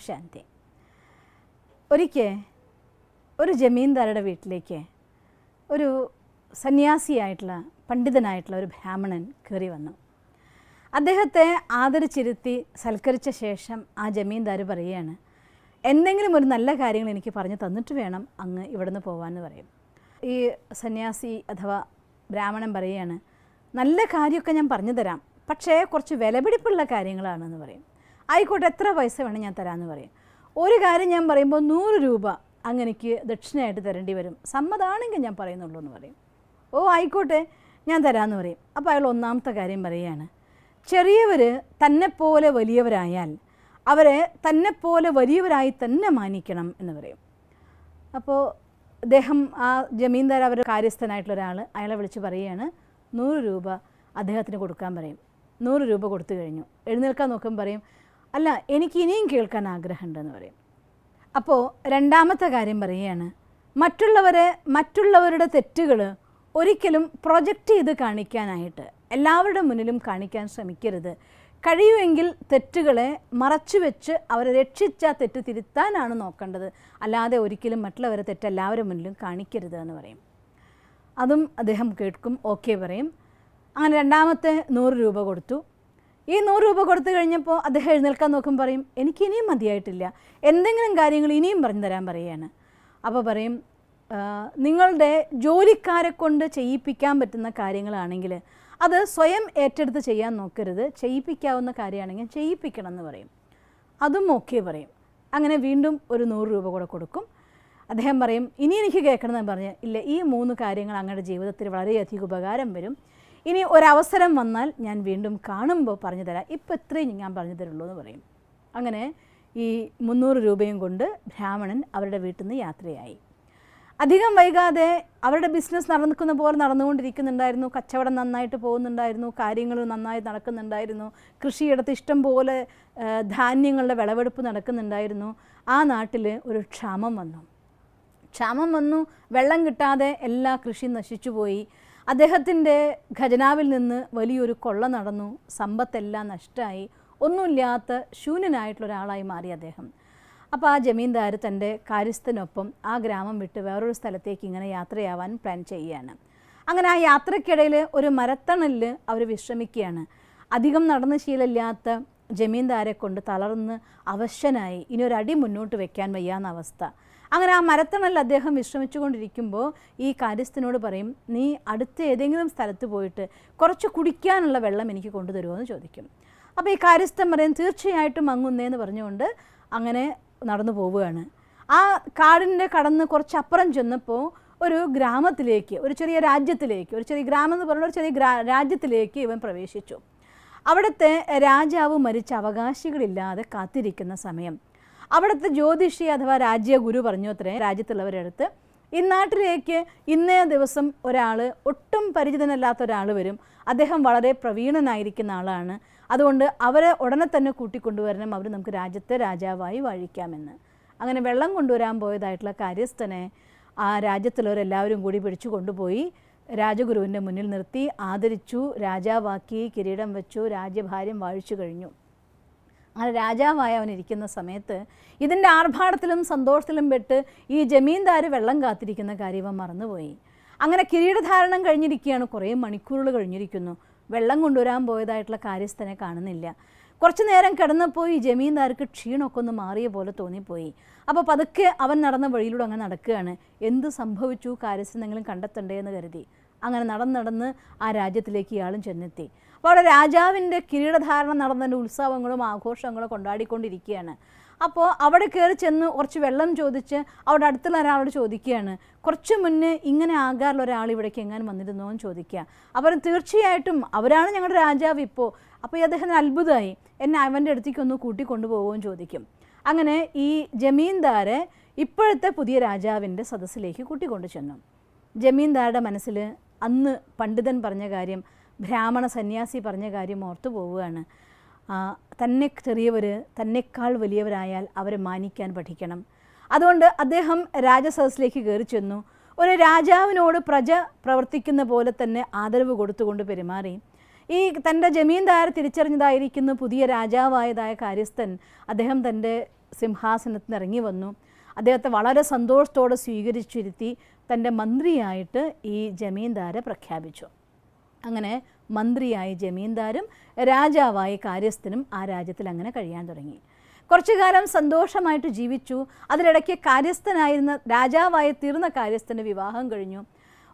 ശാന്തി. ഒരിക്കൽ ഒരു ജമീന്ദാരുടെ വീട്ടിലേക്ക് ഒരു സന്യാസിയായിട്ടുള്ള പണ്ഡിതനായിട്ടുള്ള ഒരു ബ്രാഹ്മണൻ കയറി വന്നു. അദ്ദേഹത്തെ ആദരിച്ചിരുത്തി സൽക്കരിച്ച ശേഷം ആ ജമീന്ദാർ പറയുകയാണ്, എന്തെങ്കിലും ഒരു നല്ല കാര്യങ്ങൾ എനിക്ക് പറഞ്ഞു തന്നിട്ട് വേണം അങ്ങ് ഇവിടുന്ന് പോകാമെന്ന് പറയും. ഈ സന്യാസി അഥവാ ബ്രാഹ്മണൻ പറയുകയാണ്, നല്ല കാര്യമൊക്കെ ഞാൻ പറഞ്ഞു തരാം, പക്ഷേ കുറച്ച് വിലപിടിപ്പുള്ള കാര്യങ്ങളാണെന്ന് പറയും. ആയിക്കോട്ടെ, എത്ര പൈസ വേണം ഞാൻ തരാമെന്ന് പറയും. ഒരു കാര്യം ഞാൻ പറയുമ്പോൾ 100 രൂപ അങ്ങനെക്ക് ദക്ഷിണയായിട്ട് തരേണ്ടി വരും, സമ്മതമാണെങ്കിൽ ഞാൻ പറയുന്നുള്ളൂ എന്ന് പറയും. ഓ ആയിക്കോട്ടെ, ഞാൻ തരാമെന്ന് പറയും. അപ്പോൾ അയാൾ ഒന്നാമത്തെ കാര്യം പറയുകയാണ്, ചെറിയവർ തന്നെപ്പോലെ വലിയവരായാൽ അവരെ തന്നെപ്പോലെ വലിയവരായി തന്നെ മാനിക്കണം എന്ന് പറയും. അപ്പോൾ അദ്ദേഹം ആ ജമീന്ദാർ അവരുടെ കാര്യസ്ഥനായിട്ടുള്ള ഒരാൾ അയാളെ വിളിച്ച് പറയുകയാണ്, 100 രൂപ അദ്ദേഹത്തിന് കൊടുക്കാൻ പറയും. 100 രൂപ കൊടുത്തു കഴിഞ്ഞു. എഴുന്നേൽക്കാൻ നോക്കുമ്പോൾ പറയും, അല്ല എനിക്ക് ഇനിയും കേൾക്കാൻ ആഗ്രഹമുണ്ടെന്ന് പറയും. അപ്പോൾ രണ്ടാമത്തെ കാര്യം പറയുകയാണ്, മറ്റുള്ളവരുടെ തെറ്റുകൾ ഒരിക്കലും പ്രൊജക്റ്റ് ചെയ്ത് കാണിക്കാനായിട്ട് എല്ലാവരുടെ മുന്നിലും കാണിക്കാൻ ശ്രമിക്കരുത്. കഴിയുമെങ്കിൽ തെറ്റുകളെ മറച്ചു വെച്ച് അവരെ രക്ഷിച്ച തെറ്റ് തിരുത്താനാണ് നോക്കേണ്ടത്, അല്ലാതെ ഒരിക്കലും മറ്റുള്ളവരെ തെറ്റ് എല്ലാവരുടെ മുന്നിലും കാണിക്കരുത് എന്ന് പറയും. അതും അദ്ദേഹം കേൾക്കും, ഓക്കെ പറയും. അങ്ങനെ രണ്ടാമത്തെ 100 രൂപ കൊടുത്തു. ഈ 100 രൂപ കൊടുത്തു കഴിഞ്ഞപ്പോൾ അദ്ദേഹം എഴുന്നേൽക്കാൻ നോക്കും, പറയും എനിക്ക് ഇനിയും മതിയായിട്ടില്ല, എന്തെങ്കിലും കാര്യങ്ങൾ ഇനിയും പറഞ്ഞു തരാൻ പറയുകയാണ്. അപ്പോൾ പറയും, നിങ്ങളുടെ ജോലിക്കാരെ കൊണ്ട് ചെയ്യിപ്പിക്കാൻ പറ്റുന്ന കാര്യങ്ങളാണെങ്കിൽ അത് സ്വയം ഏറ്റെടുത്ത് ചെയ്യാൻ നോക്കരുത്, ചെയ്യിപ്പിക്കാവുന്ന കാര്യമാണെങ്കിൽ ചെയ്യിപ്പിക്കണം എന്ന് പറയും. അതും ഓക്കെ പറയും. അങ്ങനെ വീണ്ടും ഒരു 100 രൂപ കൂടെ കൊടുക്കും. അദ്ദേഹം പറയും, ഇനി എനിക്ക് കേൾക്കണമെന്ന് പറഞ്ഞ്, ഇല്ല, ഈ 3 കാര്യങ്ങൾ അങ്ങയുടെ ജീവിതത്തിൽ വളരെയധികം ഉപകാരം വരും, ഇനി ഒരവസരം വന്നാൽ ഞാൻ വീണ്ടും കാണുമ്പോൾ പറഞ്ഞു തരാം, ഇപ്പോൾ ഇത്രയും ഞാൻ പറഞ്ഞു തരുള്ളൂ എന്ന് പറയും. അങ്ങനെ ഈ 300 രൂപയും കൊണ്ട് ബ്രാഹ്മണൻ അവരുടെ വീട്ടിൽ നിന്ന് യാത്രയായി. അധികം വൈകാതെ അവരുടെ ബിസിനസ് നടക്കുന്ന പോലെ നടന്നുകൊണ്ടിരിക്കുന്നുണ്ടായിരുന്നു. കച്ചവടം നന്നായിട്ട് പോകുന്നുണ്ടായിരുന്നു, കാര്യങ്ങൾ നന്നായി നടക്കുന്നുണ്ടായിരുന്നു, കൃഷിയിടത്ത് ഇഷ്ടം പോലെ ധാന്യങ്ങളുടെ വിളവെടുപ്പ് നടക്കുന്നുണ്ടായിരുന്നു. ആ നാട്ടിൽ ഒരു ക്ഷാമം വന്നു. വെള്ളം കിട്ടാതെ എല്ലാ കൃഷിയും നശിച്ചുപോയി. അദ്ദേഹത്തിൻ്റെ ഖജനാവിൽ നിന്ന് വലിയൊരു കൊള്ള നടന്നു. സമ്പത്തെല്ലാം നഷ്ടമായി. ഒന്നുമില്ലാത്ത ശൂന്യനായിട്ടുള്ള ഒരാളായി മാറി അദ്ദേഹം. അപ്പോൾ ആ ജമീന്ദാർ തൻ്റെ കാര്യസ്ഥനൊപ്പം ആ ഗ്രാമം വിട്ട് വേറൊരു സ്ഥലത്തേക്ക് ഇങ്ങനെ യാത്രയാവാൻ പ്ലാൻ ചെയ്യുകയാണ്. അങ്ങനെ ആ യാത്രയ്ക്കിടയിൽ ഒരു മരത്തണലിൽ അവർ വിശ്രമിക്കുകയാണ്. അധികം നടന്ന ശീലമില്ലാത്ത ജമീന്ദാരെ കൊണ്ട് തളർന്ന് അവശനായി, ഇനി ഒരടി മുന്നോട്ട് വെക്കാൻ വയ്യാന്ന അവസ്ഥ. അങ്ങനെ ആ മരത്തണലിൽ അദ്ദേഹം വിശ്രമിച്ചുകൊണ്ടിരിക്കുമ്പോൾ ഈ കാര്യസ്ഥനോട് പറയും, നീ അടുത്ത ഏതെങ്കിലും സ്ഥലത്ത് പോയിട്ട് കുറച്ച് കുടിക്കാനുള്ള വെള്ളം എനിക്ക് കൊണ്ടുതരുമോ എന്ന് ചോദിക്കും. അപ്പോൾ ഈ കാര്യസ്ഥൻ പറയും, തീർച്ചയായിട്ടും അങ്ങുന്നേന്ന് പറഞ്ഞുകൊണ്ട് അങ്ങനെ നടന്നു പോവുകയാണ്. ആ കാടിൻ്റെ കടന്ന് കുറച്ചപ്പുറം ചെന്നപ്പോൾ ഒരു ഗ്രാമത്തിലേക്ക്, ഒരു ചെറിയ രാജ്യത്തിലേക്ക്, ഒരു ചെറിയ ഗ്രാമം എന്ന് പറഞ്ഞ ഒരു ചെറിയ രാജ്യത്തിലേക്ക് ഇവൻ പ്രവേശിച്ചു. അവിടുത്തെ രാജാവ് മരിച്ച അവകാശികളില്ലാതെ കാത്തിരിക്കുന്ന സമയം അവിടുത്തെ ജ്യോതിഷി അഥവാ രാജ്യഗുരു പറഞ്ഞു അത്രേ രാജ്യത്തുള്ളവരുടെ അടുത്ത്, ഇന്നാട്ടിലേക്ക് ഇന്നേ ദിവസം ഒരാൾ, ഒട്ടും പരിചിതനല്ലാത്ത ഒരാൾ വരും, അദ്ദേഹം വളരെ പ്രവീണനായിരിക്കുന്ന ആളാണ്, അതുകൊണ്ട് അവരെ ഉടനെ തന്നെ കൂട്ടിക്കൊണ്ടുവരണം, അവർ നമുക്ക് രാജ്യത്തെ രാജാവായി വാഴിക്കാമെന്ന്. അങ്ങനെ വെള്ളം കൊണ്ടുവരാൻ പോയതായിട്ടുള്ള കാര്യസ്ഥനെ ആ രാജ്യത്തുള്ളവരെല്ലാവരും കൂടി പിടിച്ചു കൊണ്ടുപോയി രാജഗുരുവിൻ്റെ മുന്നിൽ നിർത്തി ആദരിച്ചു, രാജാവാക്കി, കിരീടം വെച്ചു, രാജ്യഭാരം വാഴിച്ചു കഴിഞ്ഞു. അങ്ങനെ രാജാവായി അവനിരിക്കുന്ന സമയത്ത് ഇതിൻ്റെ ആർഭാടത്തിലും സന്തോഷത്തിലും പെട്ട് ഈ ജമീന്ദാർ വെള്ളം കാത്തിരിക്കുന്ന കാര്യം അവൻ മറന്നുപോയി. അങ്ങനെ കിരീടധാരണം കഴിഞ്ഞിരിക്കുകയാണ്, കുറേ മണിക്കൂറുകൾ കഴിഞ്ഞിരിക്കുന്നു. വെള്ളം കൊണ്ടുവരാൻ പോയതായിട്ടുള്ള കാര്യസ്ഥനെ കാണുന്നില്ല. കുറച്ചു നേരം കിടന്നപ്പോൾ ഈ ജമീന്ദാർക്ക് ക്ഷീണമൊക്കെ ഒന്ന് മാറിയ പോലെ തോന്നിപ്പോയി. അപ്പോൾ പതുക്കെ അവൻ നടന്ന വഴിയിലൂടെ അങ്ങനെ നടക്കുകയാണ്. എന്ത് സംഭവിച്ചു, കാര്യസ്ഥനെങ്കിലും കണ്ടെത്തണ്ടേ എന്ന് കരുതി അങ്ങനെ നടന്ന് ആ രാജ്യത്തിലേക്ക് ഇയാളും ചെന്നെത്തി. അപ്പോൾ അവിടെ രാജാവിൻ്റെ കിരീടധാരണം നടന്നതിൻ്റെ ഉത്സവങ്ങളും ആഘോഷങ്ങളും കൊണ്ടാടിക്കൊണ്ടിരിക്കുകയാണ്. അപ്പോൾ അവിടെ കയറി ചെന്ന് കുറച്ച് വെള്ളം ചോദിച്ച് അവിടെ അടുത്തുള്ള ഒരാളോട് ചോദിക്കുകയാണ്, കുറച്ച് മുന്നേ ഇങ്ങനെ ആകാറുള്ള ഒരാൾ ഇവിടേക്ക് എങ്ങനെ വന്നിരുന്നോ എന്ന് ചോദിക്കുക. അവർ തീർച്ചയായിട്ടും അവരാണ് ഞങ്ങളുടെ രാജാവ് ഇപ്പോൾ. അപ്പോൾ ഈ അദ്ദേഹത്തിന് അത്ഭുതമായി, എന്നെ അവൻ്റെ അടുത്തേക്കൊന്ന് കൂട്ടിക്കൊണ്ടുപോകുമെന്ന് ചോദിക്കും. അങ്ങനെ ഈ ജമീന്ദാരെ ഇപ്പോഴത്തെ പുതിയ രാജാവിൻ്റെ സദസ്സിലേക്ക് കൂട്ടിക്കൊണ്ടു ചെന്നു. ജമീന്ദാരുടെ മനസ്സിൽ അന്ന് പണ്ഡിതൻ പറഞ്ഞ കാര്യം, ബ്രാഹ്മണ സന്യാസി പറഞ്ഞ കാര്യം ഓർത്തു പോവുകയാണ്. തന്നെ ചെറിയവർ തന്നെക്കാൾ വലിയവരായാൽ അവരെ മാനിക്കാൻ പഠിക്കണം. അതുകൊണ്ട് അദ്ദേഹം രാജസദസ്സിലേക്ക് കയറി ചെന്നു. ഒരു രാജാവിനോട് പ്രജ പ്രവർത്തിക്കുന്ന പോലെ തന്നെ ആദരവ് കൊടുത്തുകൊണ്ട് പെരുമാറി. ഈ തൻ്റെ ജമീന്ദാർ തിരിച്ചറിഞ്ഞതായിരിക്കുന്നു പുതിയ രാജാവായതായ കാര്യസ്ഥൻ. അദ്ദേഹം തൻ്റെ സിംഹാസനത്തിൽ നിന്ന് ഇറങ്ങി വന്നു. അദ്ദേഹത്തെ വളരെ സന്തോഷത്തോടെ സ്വീകരിച്ചിരുത്തി തൻ്റെ മന്ത്രിയായിട്ട് ഈ ജമീന്ദാരെ പ്രഖ്യാപിച്ചു. അങ്ങനെ മന്ത്രിയായി ജമീന്ദാരും രാജാവായി കാര്യസ്ഥനും ആ രാജ്യത്തിൽ അങ്ങനെ കഴിയാൻ തുടങ്ങി. കുറച്ചു കാലം സന്തോഷമായിട്ട് ജീവിച്ചു. അതിനിടയ്ക്ക് കാര്യസ്ഥനായിരുന്ന രാജാവായി തീർന്ന കാര്യസ്ഥന് വിവാഹം കഴിഞ്ഞു.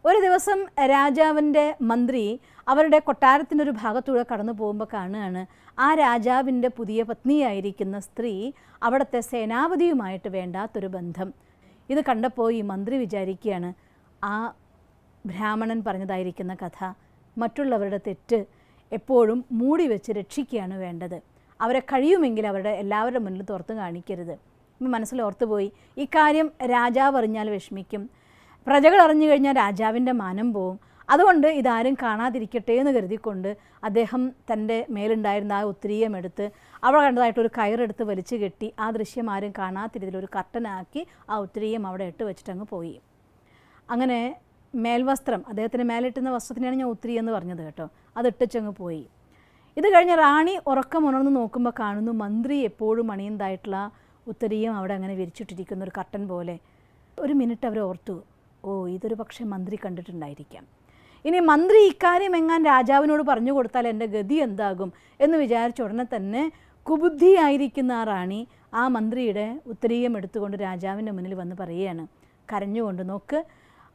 ഒരു ദിവസം രാജാവിൻ്റെ മന്ത്രി അവരുടെ കൊട്ടാരത്തിൻ്റെ ഒരു ഭാഗത്തൂടെ കടന്നു പോകുമ്പോൾ കാണുകയാണ് ആ രാജാവിൻ്റെ പുതിയ പത്നിയായിരിക്കുന്ന സ്ത്രീ അവിടുത്തെ സേനാപതിയുമായിട്ട് വേണ്ടാത്തൊരു ബന്ധം. ഇത് കണ്ടപ്പോൾ ഈ മന്ത്രി വിചാരിക്കുകയാണ്, ആ ബ്രാഹ്മണൻ പറഞ്ഞതായിരിക്കുന്ന കഥ, മറ്റുള്ളവരുടെ തെറ്റ് എപ്പോഴും മൂടി വെച്ച് രക്ഷിക്കുകയാണ് വേണ്ടത്. അവരെ കഴിയുമെങ്കിൽ അവരുടെ എല്ലാവരുടെ മുന്നിൽ തുറത്ത് കാണിക്കരുത്. മനസ്സിൽ ഓർത്തുപോയി, ഇക്കാര്യം രാജാവ് അറിഞ്ഞാൽ വിഷമിക്കും, പ്രജകൾ അറിഞ്ഞു കഴിഞ്ഞാൽ രാജാവിൻ്റെ മാനം പോവും. അതുകൊണ്ട് ഇതാരും കാണാതിരിക്കട്ടെ എന്ന് കരുതിക്കൊണ്ട് അദ്ദേഹം തൻ്റെ മേലുണ്ടായിരുന്ന ആ ഉത്തരീയം എടുത്ത് അവിടെ കണ്ടതായിട്ടൊരു കയറെടുത്ത് വലിച്ചു കെട്ടി ആ ദൃശ്യം ആരും കാണാത്ത രീതിയിൽ ഒരു കർട്ടനാക്കി ആ ഉത്തരീയം അവിടെ ഇട്ട് വെച്ചിട്ടങ്ങ് പോയി. അങ്ങനെ മേൽവസ്ത്രം, അദ്ദേഹത്തിന് മേലിട്ടുന്ന വസ്ത്രത്തിനാണ് ഞാൻ ഉത്തരി എന്ന് പറഞ്ഞത് കേട്ടോ, അതിട്ടിച്ചങ്ങ് പോയി. ഇത് കഴിഞ്ഞ് റാണി ഉറക്കമുണർന്ന് നോക്കുമ്പോൾ കാണുന്നു മന്ത്രി എപ്പോഴും അണിയുന്നതായിട്ടുള്ള ഉത്തരീയം അവിടെ അങ്ങനെ വിരിച്ചിട്ടിരിക്കുന്ന ഒരു കർട്ടൻ പോലെ. ഒരു മിനിറ്റ് അവർ ഓർത്തു, ഓ ഇതൊരു പക്ഷേ മന്ത്രി കണ്ടിട്ടുണ്ടായിരിക്കാം. ഇനി മന്ത്രി ഇക്കാര്യം എങ്ങാൻ രാജാവിനോട് പറഞ്ഞു കൊടുത്താൽ എൻ്റെ ഗതി എന്താകും എന്ന് വിചാരിച്ച ഉടനെ തന്നെ കുബുദ്ധിയായിരിക്കുന്ന ആ റാണി ആ മന്ത്രിയുടെ ഉത്തരീയം എടുത്തുകൊണ്ട് രാജാവിൻ്റെ മുന്നിൽ വന്ന് പറയുകയാണ്, കരഞ്ഞുകൊണ്ട്, നോക്ക്,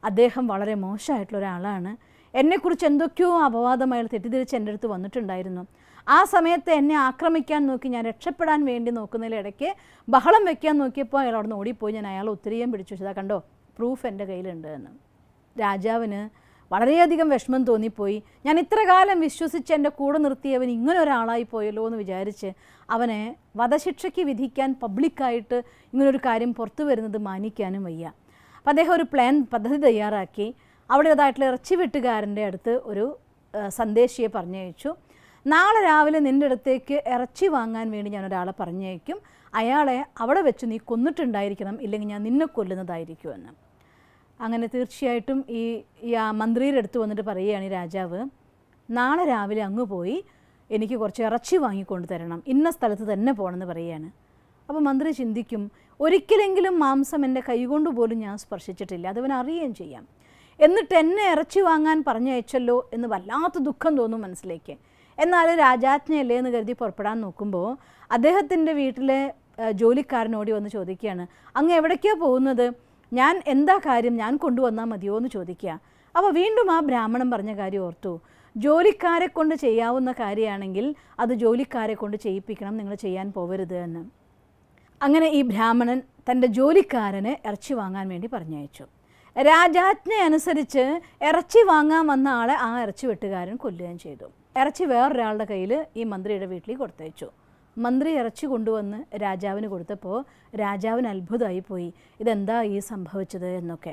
അദ്ദേഹം വളരെ മോശമായിട്ടുള്ള ഒരാളാണ്. എന്നെക്കുറിച്ച് എന്തൊക്കെയോ അപവാദമായി തെറ്റിദ്ധരിച്ച് എൻ്റെ അടുത്ത് വന്നിട്ടുണ്ടായിരുന്നു. ആ സമയത്ത് എന്നെ ആക്രമിക്കാൻ നോക്കി, ഞാൻ രക്ഷപ്പെടാൻ വേണ്ടി നോക്കുന്നതിലിടയ്ക്ക് ബഹളം വെക്കാൻ നോക്കിയപ്പോൾ അയാൾ അവിടെ നിന്ന് ഓടിപ്പോയി. ഞാൻ അയാൾ ഉത്തരീയം പിടിച്ചു വെച്ചതാ, കണ്ടോ പ്രൂഫ് എൻ്റെ കയ്യിലുണ്ട് എന്ന്. രാജാവിന് വളരെയധികം വിഷമം തോന്നിപ്പോയി. ഞാൻ ഇത്ര കാലം വിശ്വസിച്ച് എൻ്റെ കൂടെ നിർത്തിയവൻ ഇങ്ങനെ ഒരാളായി പോയല്ലോ എന്ന് വിചാരിച്ച് അവനെ വധശിക്ഷയ്ക്ക് വിധിക്കാൻ പബ്ലിക്കായിട്ട് ഇങ്ങനൊരു കാര്യം പുറത്തു വരുന്നത് മാനിക്കാനും വയ്യ. അപ്പം അദ്ദേഹം ഒരു പദ്ധതി തയ്യാറാക്കി. അവിടേതായിട്ടുള്ള ഇറച്ചി വെട്ടുകാരൻ്റെ അടുത്ത് ഒരു സന്ദേശിയെ പറഞ്ഞയച്ചു. നാളെ രാവിലെ നിൻ്റെ അടുത്തേക്ക് ഇറച്ചി വാങ്ങാൻ വേണ്ടി ഞാൻ ഒരാളെ പറഞ്ഞയക്കും. അയാളെ അവിടെ വെച്ച് നീ കൊന്നിട്ടുണ്ടായിരിക്കണം, ഇല്ലെങ്കിൽ ഞാൻ നിന്നെ കൊല്ലുന്നതായിരിക്കുമെന്ന്. അങ്ങനെ തീർച്ചയായിട്ടും ഈ മന്ത്രിയുടെ അടുത്ത് വന്നിട്ട് പറയുകയാണ് ഈ രാജാവ്, നാളെ രാവിലെ അങ്ങ് പോയി എനിക്ക് കുറച്ച് ഇറച്ചി വാങ്ങിക്കൊണ്ട് തരണം, ഇന്ന സ്ഥലത്ത് തന്നെ പോകണമെന്ന് പറയുകയാണ്. അപ്പോൾ മന്ത്രി ചിന്തിക്കും, ഒരിക്കലെങ്കിലും മാംസം എൻ്റെ കൈകൊണ്ട് പോലും ഞാൻ സ്പർശിച്ചിട്ടില്ല, അതവൻ അറിയുകയും ചെയ്യാം. എന്നിട്ട് എന്നെ ഇറച്ചി വാങ്ങാൻ പറഞ്ഞയച്ചല്ലോ എന്ന് വല്ലാത്ത ദുഃഖം തോന്നും മനസ്സിലേക്ക്. എന്നാൽ രാജാജ്ഞയല്ലേ എന്ന് കരുതി പുറപ്പെടാൻ നോക്കുമ്പോൾ അദ്ദേഹത്തിൻ്റെ വീട്ടിലെ ജോലിക്കാരനോടി വന്ന് ചോദിക്കുകയാണ്, അങ്ങ് എവിടേക്കാണ് പോകുന്നത്? ഞാൻ എന്താ കാര്യം, ഞാൻ കൊണ്ടുവന്നാൽ മതിയോ എന്ന് ചോദിക്കുക. അപ്പോൾ വീണ്ടും ആ ബ്രാഹ്മണൻ പറഞ്ഞ കാര്യം ഓർത്തു, ജോലിക്കാരെ കൊണ്ട് ചെയ്യാവുന്ന കാര്യമാണെങ്കിൽ അത് ജോലിക്കാരെ കൊണ്ട് ചെയ്യിപ്പിക്കണം, നിങ്ങൾ ചെയ്യാൻ പോകരുത് എന്ന്. അങ്ങനെ ഈ ബ്രാഹ്മണൻ തൻ്റെ ജോലിക്കാരന് ഇറച്ചി വാങ്ങാൻ വേണ്ടി പറഞ്ഞയച്ചു. രാജാജ്ഞ അനുസരിച്ച് ഇറച്ചി വാങ്ങാൻ വന്ന ആളെ ആ ഇറച്ചി വെട്ടുകാരൻ കൊല്ലുകയും ചെയ്തു. ഇറച്ചി വേറൊരാളുടെ കയ്യിൽ ഈ മന്ത്രിയുടെ വീട്ടിൽ കൊടുത്തയച്ചു. മന്ത്രി ഇറച്ചി കൊണ്ടുവന്ന് രാജാവിന് കൊടുത്തപ്പോൾ രാജാവിന് അത്ഭുതമായിപ്പോയി, ഇതെന്താ ഈ സംഭവിച്ചത് എന്നൊക്കെ.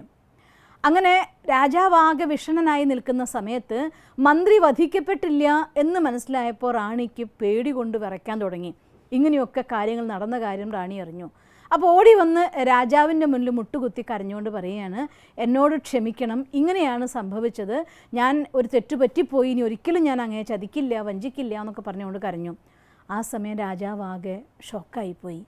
അങ്ങനെ രാജാവാകെ വിഷണ്ണനായി നിൽക്കുന്ന സമയത്ത് മന്ത്രി വധിക്കപ്പെട്ടില്ല എന്ന് മനസ്സിലായപ്പോൾ റാണിക്ക് പേടി കൊണ്ട് വിറയ്ക്കാൻ തുടങ്ങി. ഇങ്ങനെയൊക്കെ കാര്യങ്ങൾ നടന്ന കാര്യം റാണി അറിഞ്ഞു. അപ്പോൾ ഓടി വന്ന് രാജാവിൻ്റെ മുന്നിൽ മുട്ടുകുത്തി കരഞ്ഞുകൊണ്ട് പറയുകയാണ്, എന്നോട് ക്ഷമിക്കണം, ഇങ്ങനെയാണ് സംഭവിച്ചത്, ഞാൻ ഒരു തെറ്റ് പറ്റിപ്പോയി, ഇനി ഒരിക്കലും ഞാൻ അങ്ങേ ചതിക്കില്ല, വഞ്ചിക്കില്ല എന്നൊക്കെ പറഞ്ഞുകൊണ്ട് കരഞ്ഞു. ആ സമയം രാജാവാകെ ഷോക്കായിപ്പോയി.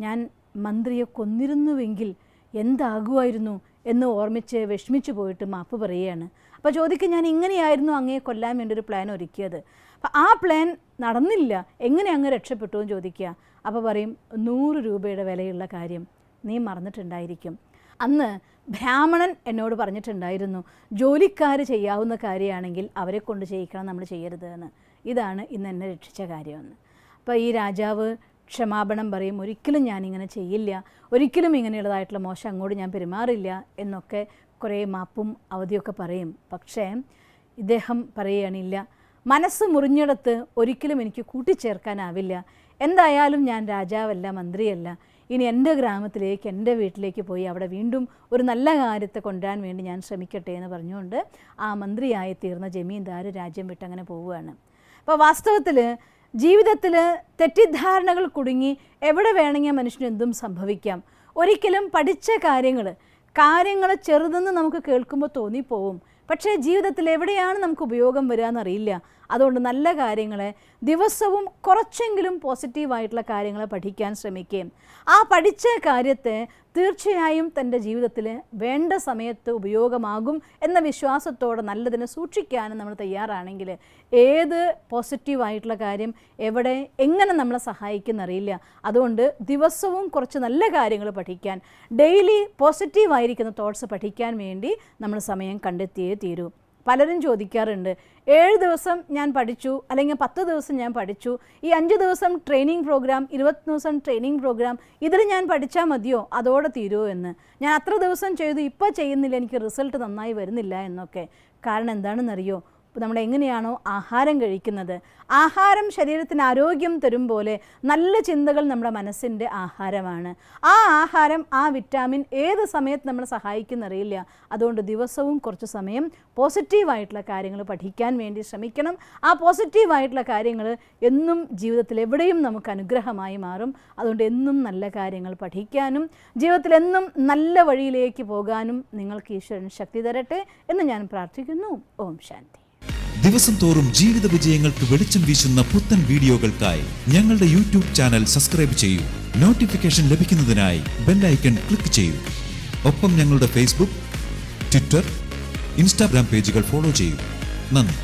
ഞാൻ മന്ത്രിയെ കൊന്നിരുന്നുവെങ്കിൽ എന്താകുമായിരുന്നു എന്ന് ഓർമ്മിച്ച് വിഷമിച്ചു പോയിട്ട് മാപ്പ് പറയുകയാണ്. അപ്പോൾ ചോദിക്കും, ഞാൻ ഇങ്ങനെയായിരുന്നു അങ്ങയെ കൊല്ലാൻ വേണ്ടി ഒരു പ്ലാൻ ഒരുക്കിയത്, അപ്പം ആ പ്ലാൻ നടന്നില്ല, എങ്ങനെ അങ്ങ് രക്ഷപ്പെട്ടു എന്ന് ചോദിക്കുക. അപ്പോൾ പറയും, 100 രൂപയുടെ വിലയുള്ള കാര്യം നീ മറന്നിട്ടുണ്ടായിരിക്കും. അന്ന് ബ്രാഹ്മണൻ എന്നോട് പറഞ്ഞിട്ടുണ്ടായിരുന്നു, ജോലിക്കാർ ചെയ്യാവുന്ന കാര്യമാണെങ്കിൽ അവരെ കൊണ്ട് ചെയ്യിക്കണം, നമ്മൾ ചെയ്യരുത് എന്ന്. ഇതാണ് ഇന്ന് എന്നെ രക്ഷിച്ച കാര്യമെന്ന്. അപ്പോൾ ഈ രാജാവ് ക്ഷമാപണം പറയും, ഒരിക്കലും ഞാനിങ്ങനെ ചെയ്യില്ല, ഒരിക്കലും ഇങ്ങനെയുള്ളതായിട്ടുള്ള മോശം അങ്ങോട്ട് ഞാൻ പെരുമാറില്ല എന്നൊക്കെ കുറേ മാപ്പും അവധിയൊക്കെ പറയും. പക്ഷേ ഇദ്ദേഹം പറയുകയാണില്ല, മനസ്സ് മുറിഞ്ഞിടത്ത് ഒരിക്കലും എനിക്ക് കൂട്ടിച്ചേർക്കാനാവില്ല. എന്തായാലും ഞാൻ രാജാവല്ല, മന്ത്രിയല്ല, ഇനി എൻ്റെ ഗ്രാമത്തിലേക്ക്, എൻ്റെ വീട്ടിലേക്ക് പോയി അവിടെ വീണ്ടും ഒരു നല്ല കാര്യത്തെ കൊണ്ടുവരാൻ വേണ്ടി ഞാൻ ശ്രമിക്കട്ടെ എന്ന് പറഞ്ഞുകൊണ്ട് ആ മന്ത്രിയായി തീർന്ന ജമീന്ദാർ രാജ്യം വിട്ടങ്ങനെ പോവുകയാണ്. അപ്പോൾ വാസ്തവത്തിൽ ജീവിതത്തിൽ തെറ്റിദ്ധാരണകൾ കുടുങ്ങി എവിടെ വേണമെങ്കിൽ മനുഷ്യന് എന്തും സംഭവിക്കാം. ഒരിക്കലും പഠിച്ച കാര്യങ്ങൾ ചെറുതെന്ന് നമുക്ക് കേൾക്കുമ്പോൾ തോന്നിപ്പോവും. പക്ഷേ ജീവിതത്തിൽ എവിടെയാണ് നമുക്ക് ഉപയോഗം വരിക എന്നറിയില്ല. അതുകൊണ്ട് നല്ല കാര്യങ്ങളെ ദിവസവും കുറച്ചെങ്കിലും പോസിറ്റീവായിട്ടുള്ള കാര്യങ്ങളെ പഠിക്കാൻ ശ്രമിക്കുകയും ആ പഠിച്ച കാര്യത്തെ തീർച്ചയായും തൻ്റെ ജീവിതത്തിൽ വേണ്ട സമയത്ത് ഉപയോഗമാകും എന്ന വിശ്വാസത്തോടെ നല്ലതിനെ സൂക്ഷിക്കാനും നമ്മൾ തയ്യാറാണെങ്കിൽ ഏത് പോസിറ്റീവായിട്ടുള്ള കാര്യം എവിടെ എങ്ങനെ നമ്മളെ സഹായിക്കുന്നറിയില്ല. അതുകൊണ്ട് ദിവസവും കുറച്ച് നല്ല കാര്യങ്ങൾ പഠിക്കാൻ, ഡെയിലി പോസിറ്റീവായിരിക്കുന്ന തോട്ട്സ് പഠിക്കാൻ വേണ്ടി നമ്മൾ സമയം കണ്ടെത്തിയേ തീരൂ. പലരും ചോദിക്കാറുണ്ട്, 7 ദിവസം ഞാൻ പഠിച്ചു അല്ലെങ്കിൽ 10 ദിവസം ഞാൻ പഠിച്ചു, ഈ 5 ദിവസം ട്രെയിനിങ് പ്രോഗ്രാം, 20 ദിവസം ട്രെയിനിങ് പ്രോഗ്രാം, ഇതിൽ ഞാൻ പഠിച്ചാൽ മതിയോ, അതോടെ തീരുമോ എന്ന്. ഞാൻ അത്ര ദിവസം ചെയ്തു, ഇപ്പോൾ ചെയ്യുന്നില്ല, എനിക്ക് റിസൾട്ട് നന്നായി വരുന്നില്ല എന്നൊക്കെ. കാരണം എന്താണെന്നറിയോ? നമ്മൾ എങ്ങനെയാണോ ആഹാരം കഴിക്കുന്നത്, ആഹാരം ശരീരത്തിന് ആരോഗ്യം തരും പോലെ നല്ല ചിന്തകൾ നമ്മുടെ മനസ്സിൻ്റെ ആഹാരമാണ്. ആ ആഹാരം, ആ വിറ്റാമിൻ ഏത് സമയത്ത് നമ്മളെ സഹായിക്കുന്നറിയില്ല. അതുകൊണ്ട് ദിവസവും കുറച്ച് സമയം പോസിറ്റീവായിട്ടുള്ള കാര്യങ്ങൾ പഠിക്കാൻ വേണ്ടി ശ്രമിക്കണം. ആ പോസിറ്റീവായിട്ടുള്ള കാര്യങ്ങൾ എന്നും ജീവിതത്തിൽ എവിടെയും നമുക്ക് അനുഗ്രഹമായി മാറും. അതുകൊണ്ട് എന്നും നല്ല കാര്യങ്ങൾ പഠിക്കാനും ജീവിതത്തിൽ എന്നും നല്ല വഴിയിലേക്ക് പോകാനും നിങ്ങൾക്ക് ഈശ്വരൻ ശക്തി തരട്ടെ എന്ന് ഞാൻ പ്രാർത്ഥിക്കുന്നു. ഓം ശാന്തി. ദിവസം തോറും ജീവിത വിജയങ്ങൾക്ക് വെളിച്ചം വീശുന്ന പുത്തൻ വീഡിയോകൾക്കായി ഞങ്ങളുടെ യൂട്യൂബ് ചാനൽ സബ്സ്ക്രൈബ് ചെയ്യൂ. നോട്ടിഫിക്കേഷൻ ലഭിക്കുന്നതിനായി ബെൽ ഐക്കൺ ക്ലിക്ക് ചെയ്യൂ. ഒപ്പം ഞങ്ങളുടെ ഫേസ്ബുക്ക്, ട്വിറ്റർ, ഇൻസ്റ്റാഗ്രാം പേജുകൾ ഫോളോ ചെയ്യൂ. നന്ദി.